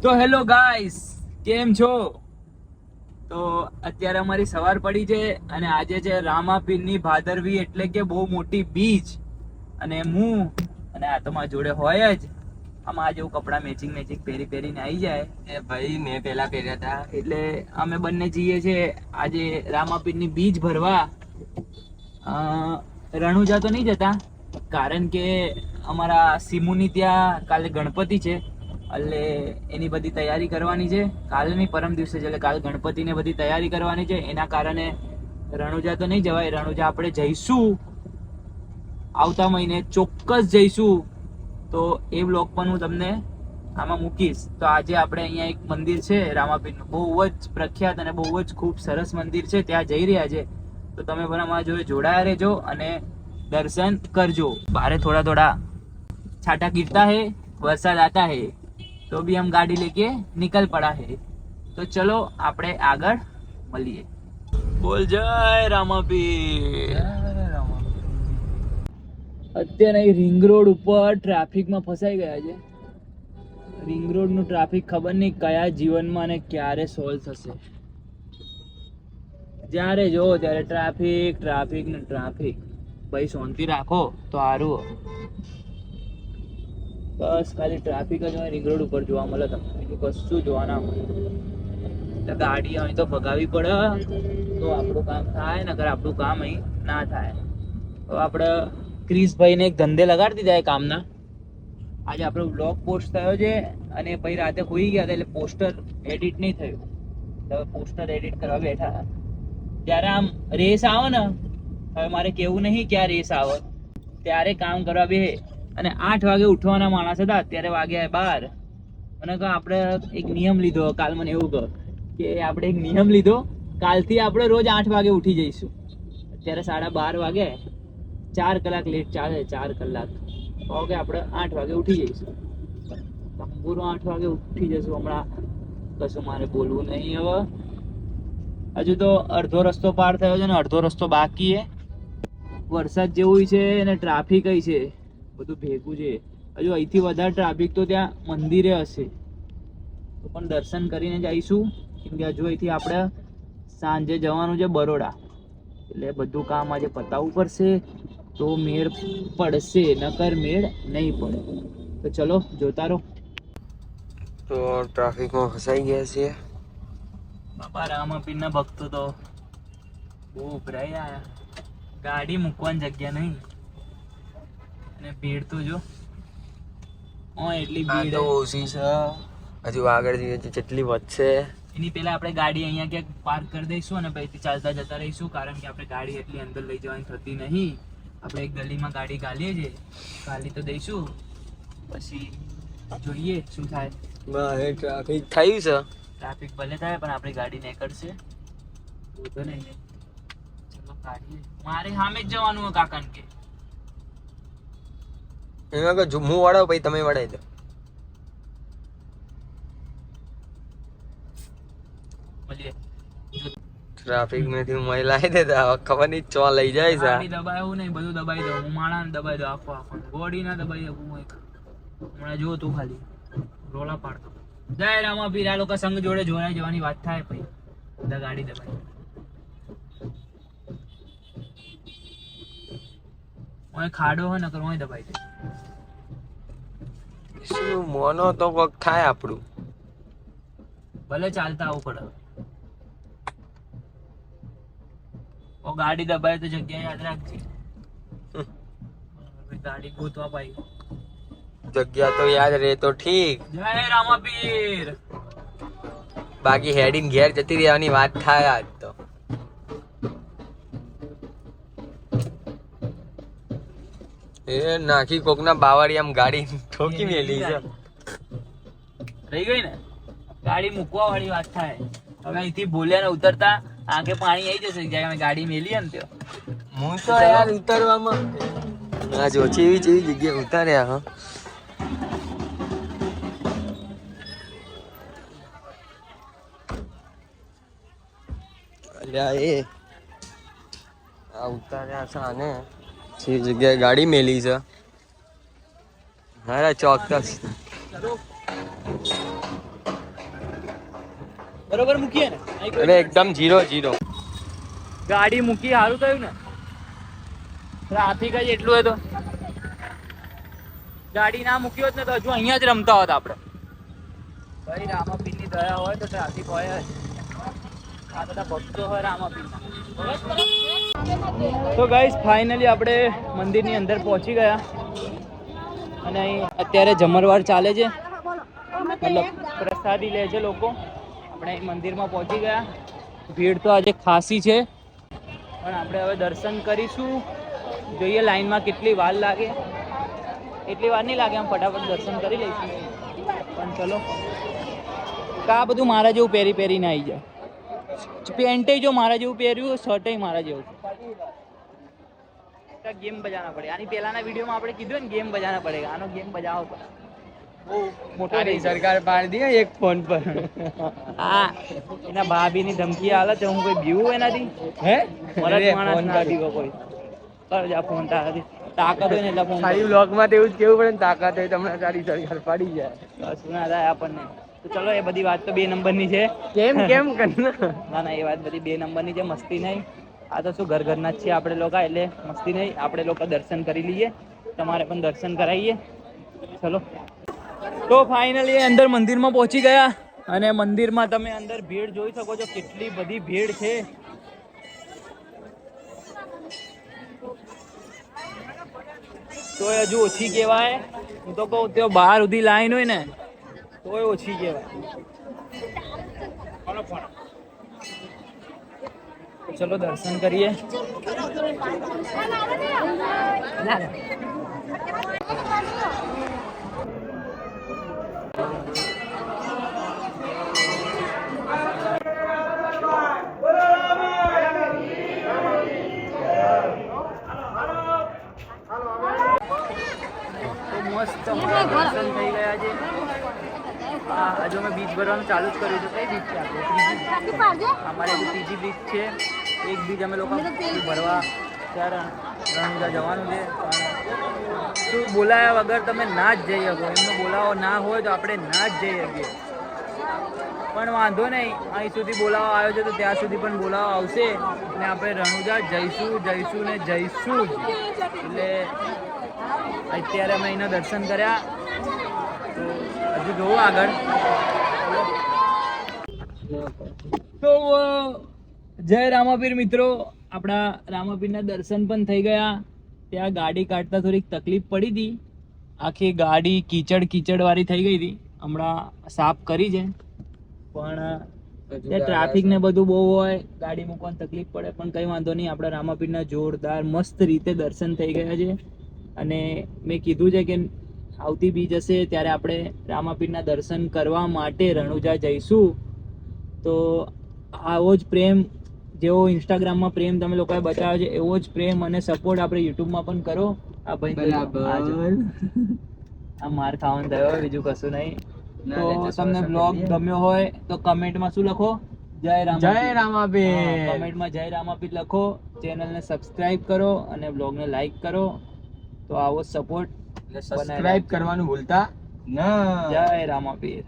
તો hello guys, કેમ છો? તો અત્યારે અમારી સવાર પડી છે અને આજે છે રામાપીરની ભાદરવી, એટલે કે બહુ મોટી બીજ. અને હું અને આ તો મારા જોડે હોય જ આમાં જેવું કપડા મેચિંગ પહેરીને આવી જાય એ ભાઈ મેં પેલા પહેર્યા હતા. એટલે અમે બંને જઈએ છીએ આજે રામાપીરની બીજ ભરવા. રણુજા તો નહીં જતા, કારણ કે અમારા સિમુની ત્યાં કાલે ગણપતિ છે, એટલે એની બધી તૈયારી કરવાની છે. કાલે નહીં, પરમ દિવસે છે, એટલે કાલે ગણપતિને બધી તૈયારી કરવાની છે. એના કારણે રણુજા તો નહીં જવાય. રણુજા આપણે જઈશું આવતા મહિને, ચોક્કસ જઈશું. તો એ બ્લોગ પણ હું તમને આમાં મૂકીશ. તો આજે આપણે અહીંયા એક મંદિર છે રામાપીરનું, બહુ જ પ્રખ્યાત અને બહુ જ ખૂબ સરસ મંદિર છે, ત્યાં જઈ રહ્યા છે. તો તમે પણ અમારા જોડે જોડાયા રહેજો અને દર્શન કરજો. બારે થોડા થોડા छाटा गिरता है, वरसाद आता है, तो भी हम गाड़ी लेके निकल पड़ा है. तो चलो આપણે આગળ મળીએ. બોલ જય રામાપીર. અત્યારે રિંગ રોડ ઉપર ટ્રાફિકમાં ફસાઈ ગયા છે. રિંગ રોડ નું ટ્રાફિક ખબર નહીં કયા જીવનમાં ને ક્યારે સોલ્વ થશે. જ્યારે જો ત્યારે ટ્રાફિક ને ટ્રાફિક. ભાઈ શાંતિ રાખો તો સારું. બસ ખાલી ટ્રાફિક જ હોય રિંગ રોડ ઉપર જોવા મળે તમને, બીજું કશું જોવા ના મળે. ગાડી અહીં તો ભગાવી પડે તો આપણું કામ થાય, નકર આપણું કામ અહીં ના થાય. તો આપણે ક્રિશભાઈને એક ધંધે લગાડી દીધા એ કામના. આજે આપણો બ્લોગ પોસ્ટ થયો છે અને પછી રાતે ખોઈ ગયા હતા, એટલે પોસ્ટર એડિટ નહીં થયું. હવે પોસ્ટર એડિટ કરવા બેઠા ત્યારે આમ રેસ આવે ને, હવે મારે કેવું નહીં કે આ રેસ આવે, ત્યારે કામ કરવા બે. અને 8 વાગે ઉઠવાના માણસ હતા, અત્યારે વાગ્યા 12. મને કહો આપણે એક નિયમ લીધો. કાલ મને એવું કહો કે આપણે એક નિયમ લીધો, કાલથી આપણે રોજ 8 વાગે ઉઠી જઈશું. અત્યારે 12:30 વાગે, 4 કલાક લેટ ચાલે. 4 કલાક કે આપણે 8 વાગે ઉઠી જઈશું. પૂરો 8 વાગે ઉઠી જશું. હમણાં કશું મારે બોલવું નહીં. હવે હજુ તો અડધો રસ્તો પાર થયો છે ને અડધો રસ્તો બાકી છે. વરસાદ જેવું છે અને ટ્રાફિક છે, બધું ભેગું છે. હજુ અહીંથી વધારે ટ્રાફિક તો ત્યાં મંદિરે હશે, તો પણ દર્શન કરીને જઈશું. કેમ કે હજુ અહીંથી આપણે સાંજે જવાનું છે બરોડા, એટલે બધું કામ આજે પતાવવું પડશે તો મેળ પડશે, નકર મેળ નહીં પડે. તો ચલો જોતા રહો. તો ટ્રાફિકમાં ફસાઈ ગયા છીએ. બાપા રામાપીરના ભક્તો તો બહુ ઉભરાયા. ગાડી મૂકવાની જગ્યા નહીં અને ભીડ તો જો એટલી ભીડ તો ઓછી છે. હજુ આગળ જઈએ જેટલી વધશે એની પહેલા આપણે ગાડી અહીંયા ક્યાંક પાર્ક કરી દઈશું અને પછી ચાલતા જતા રહીશું, કારણ કે આપણે ગાડી એટલી અંદર લઈ જવાની થતી નહીં. આપણે એક ગલીમાં ગાડી ગાલીએ છીએ, ગાલી તો દઈશું, પછી જોઈએ શું થાય. બસ ટ્રાફિક થયું છે. ટ્રાફિક ભલે થાય પણ આપણી ગાડી નીકળશે, તો નહીં. ચલો કાઢીએ. મારે સામે જ જવાનું હોય કાકાને કે એમાં કે હું વડાવ પછી તમે વડાવી દો. મળીએ. ટ્રાફિક માંથી મહિલા દેતા ખબર નહીં ચો લઈ જાય છે. ગાડી દબાય એવું નહીં, બધું દબાઈ દઉં હું. માણાને દબાઈ દઉં આખો. બોડી ના દબાઈ દઉં. હમણાં જો તું ખાલી રોલા પાડતો. જય રામાપીર. આ લોકો સંઘ જોડે જોડાઈ જવાની વાત થાય પછી બધા ગાડી દબાઈ. ખાડો હોય ને કરવા દબાઈ દે. શું મોનો તો કોક થાય આપણું. ભલે ચાલતા આવું પડે. ગાડી દબાય તો જગ્યા યાદ રાખજે. ગાડી ગોતવા પાઈ જગ્યા તો યાદ રહે તો ઠીક. જય રામાપીર. બાકી હેડીને ઘેર જતી રહેવાની વાત થાય આજ તો. એ નાખી કોકના બાવળી આમ ગાડી ઠોકી મેલી છે. રહી ગઈ ને ગાડી મૂકવા વાળી વાત થાય. હવે અહીંથી બોલ્યા ને ઉતરતા આંખે પાણી આવી જશે જ્યારે અમે ગાડી મેલી ને ત્યાં. હું તો યાર ઉતરવામાં આ જો ચેવી જગ્યાએ ઉતાર્યા. હા અલ્યા એ આ ઉતાર્યા છે આને જે જગ્યાએ ગાડી મેલી છે. હા ચોક્કસ. બરોબર મૂકીએ ને અહીં કોઈ અરે એકદમ 0-0. ગાડી મૂકી સારું થયું ને. ટ્રાફિક જ એટલું હોય તો ગાડી ના મૂકી હોત ને તો હજુ અહીંયા જ રમતા હોત આપણે. ભાઈ રામાપીરની દયા હોય તો ટ્રાફિક હોય જ. આ બધા ભક્તો હોય રામાપીરના. તો ગાઈસ ફાઇનલી આપણે મંદિરની અંદર પહોંચી ગયા અને અહીં અત્યારે જમણવાર ચાલે છે, મતલબ પ્રસાદી લે છે લોકો. આપણે અહીં મંદિરમાં પહોંચી ગયા. ભીડ તો આજે ખાસી છે પણ આપણે હવે દર્શન કરીશું. જોઈએ લાઈનમાં કેટલી વાર લાગે. એટલી વાર નહીં લાગે, આમ ફટાફટ દર્શન કરી લઈશું. પણ ચલો કા બધું મારા જેવું પહેરીને આવી જાય. પેન્ટે જો મારા જેવું પહેર્યું, શર્ટે મારા જેવું. गेम बजाना पड़ेगा. आनी पहला वीडियो में आपने कीधुं ने गेम बजाना पड़ेगा. आनो गेम बजावो पड़े. वो मोटा नहीं सरकार पाड़ दी एक फोन पर. हाँ एना भाभी ની ધમકી આલે તો હું કોઈ બીવું એનાથી હે મરદ માણસ ના બીવો કોઈ. કર જા ફોન તારાથી તાકાત હોય ને એટલે ફોન ખાલી વ્લોગ માં તેવું જ કેવું પડે ને તાકાત હોય તમને સારી સરકાર પાડી જાય. કશું ના થાય આપણને. તો ચલો એ બધી વાત તો 2 નંબરની છે. કેમ ના એ વાત બધી 2 નંબરની છે. મસ્તી નહીં. આ તો શું ઘરના જ છે આપણે લોકો, એટલે મસ્તી નહીં. આપણે લોકો દર્શન કરી લઈએ, તમારે પણ દર્શન કરાવીએ. ચલો તો ફાઇનલી અંદર મંદિરમાં પહોંચી ગયા અને મંદિરમાં તમે અંદર ભીડ જોઈ શકો છો. કેટલી બધી ભીડ છે. તોય હજુ ઓછી કહેવાય. હું તો કહું ત્યાં બહાર સુધી લાઈન હોય ને તોય ઓછી કહેવાય. ચલો દર્શન કરીએ. મસ્ત દર્શન થઈ ગયા છે. હા હજુ મેં બીજ ભરવાનું ચાલુ જ કર્યું છે. કઈ બીજ છે આપણે? અમારે હજુ ત્રીજી બીજ છે. એક બીજ અમે લોકો ભરવા ત્યારે રણુજા જવાનું છે. પણ શું બોલાયા વગર તમે ના જ જઈ શકો. એમનો બોલાવો ના હોય તો આપણે ના જ જઈ શકીએ. પણ વાંધો નહીં, અહીં સુધી બોલાવો આવ્યો છે તો ત્યાં સુધી પણ બોલાવો આવશે અને આપણે રણુજા જઈશું ને જઈશું જ. એટલે અત્યારે અમે એના દર્શન કર્યા. તો હજુ જોવો આગળ. તો જય રામાપીર મિત્રો. આપણા રામાપીરના દર્શન પણ થઈ ગયા. ત્યાં ગાડી કાઢતા થોડીક તકલીફ પડી હતી. આખી ગાડી કીચડ વાળી થઈ ગઈ હતી. હમણાં સાફ કરી છે પણ ત્યાં ટ્રાફિક ને બધું બહુ હોય, ગાડી મૂકવાની તકલીફ પડે. પણ કંઈ વાંધો નહીં, આપણા રામાપીરના જોરદાર મસ્ત રીતે દર્શન થઈ ગયા છે. અને મેં કીધું છે કે આવતી બીજ હશે ત્યારે આપણે રામાપીરના દર્શન કરવા માટે રણુજા જઈશું. તો આવો જ પ્રેમ, જેવો ઇન્સ્ટાગ્રામમાં પ્રેમ તમે લોકોએ બતાવ્યો છે એવો જ પ્રેમ અને સપોર્ટ આપણે યુટ્યુબમાં પણ કરો. આ ભાઈ આ માર ખાવાનું થયો, બીજું કશું નહીં. તો તમને બ્લોગ ગમ્યો હોય તો કમેન્ટમાં શું લખો? જય રામાપીર. કમેન્ટમાં જય રામાપીર લખો. ચેનલને સબસ્ક્રાઇબ કરો અને બ્લોગને લાઈક કરો. તો આવો સપોર્ટ સબસ્ક્રાઇબ કરવાનું ભૂલતા ના. જય રામાપીર.